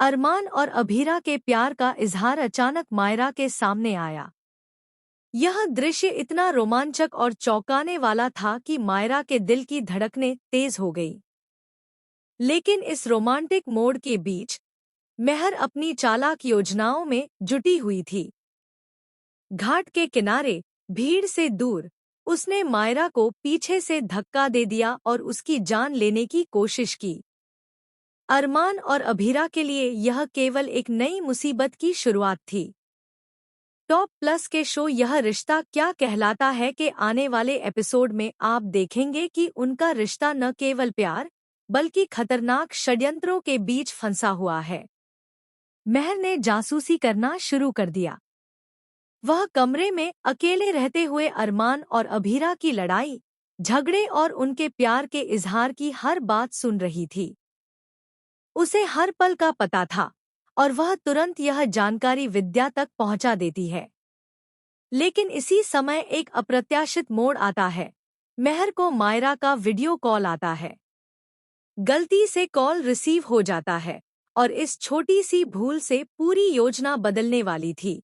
अरमान और अभीरा के प्यार का इजहार अचानक मायरा के सामने आया। यह दृश्य इतना रोमांचक और चौंकाने वाला था कि मायरा के दिल की धड़कनें तेज हो गई। लेकिन इस रोमांटिक मोड़ के बीच मेहर अपनी चालाक योजनाओं में जुटी हुई थी। घाट के किनारे भीड़ से दूर उसने मायरा को पीछे से धक्का दे दिया और उसकी जान लेने की कोशिश की। अरमान और अभीरा के लिए यह केवल एक नई मुसीबत की शुरुआत थी। टॉप प्लस के शो यह रिश्ता क्या कहलाता है के आने वाले एपिसोड में आप देखेंगे कि उनका रिश्ता न केवल प्यार बल्कि खतरनाक षड्यंत्रों के बीच फंसा हुआ है। मेहर ने जासूसी करना शुरू कर दिया। वह कमरे में अकेले रहते हुए अरमान और अभीरा की लड़ाई, झगड़े और उनके प्यार के इजहार की हर बात सुन रही थी। उसे हर पल का पता था और वह तुरंत यह जानकारी विद्या तक पहुंचा देती है। लेकिन इसी समय एक अप्रत्याशित मोड़ आता है। मेहर को मायरा का वीडियो कॉल आता है। गलती से कॉल रिसीव हो जाता है और इस छोटी सी भूल से पूरी योजना बदलने वाली थी।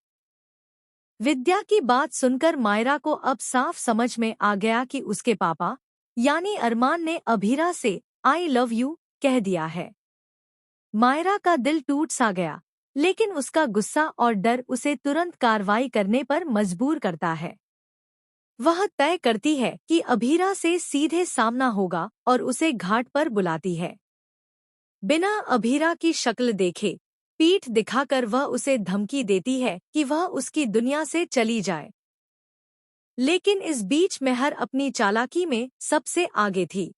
विद्या की बात सुनकर मायरा को अब साफ समझ में आ गया कि उसके पापा यानी अरमान ने अभीरा से आई लव यू कह दिया है। मायरा का दिल टूट सा गया, लेकिन उसका गुस्सा और डर उसे तुरंत कार्रवाई करने पर मजबूर करता है। वह तय करती है कि अभीरा से सीधे सामना होगा और उसे घाट पर बुलाती है। बिना अभीरा की शक्ल देखे पीठ दिखाकर वह उसे धमकी देती है कि वह उसकी दुनिया से चली जाए। लेकिन इस बीच मेहर अपनी चालाकी में सबसे आगे थी।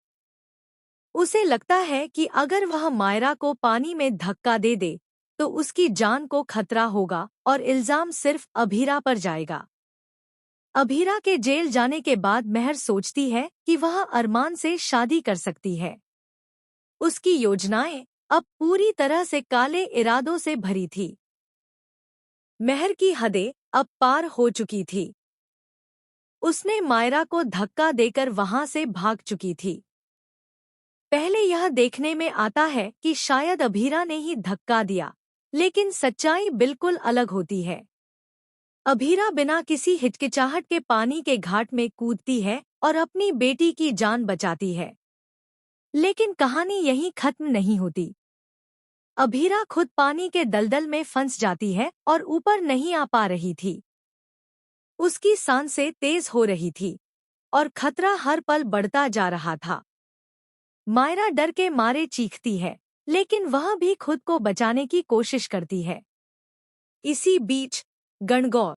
उसे लगता है कि अगर वह मायरा को पानी में धक्का दे दे तो उसकी जान को खतरा होगा और इल्जाम सिर्फ अभीरा पर जाएगा। अभीरा के जेल जाने के बाद मेहर सोचती है कि वह अरमान से शादी कर सकती है। उसकी योजनाएं अब पूरी तरह से काले इरादों से भरी थी। मेहर की हदें अब पार हो चुकी थी। उसने मायरा को धक्का देकर वहां से भाग चुकी थी। पहले यह देखने में आता है कि शायद अभीरा ने ही धक्का दिया, लेकिन सच्चाई बिल्कुल अलग होती है। अभीरा बिना किसी हिचकिचाहट के पानी के घाट में कूदती है और अपनी बेटी की जान बचाती है। लेकिन कहानी यहीं खत्म नहीं होती। अभीरा खुद पानी के दलदल में फंस जाती है और ऊपर नहीं आ पा रही थी। उसकी सांसें तेज हो रही थी और खतरा हर पल बढ़ता जा रहा था। मायरा डर के मारे चीखती है, लेकिन वह भी खुद को बचाने की कोशिश करती है। इसी बीच गणगौर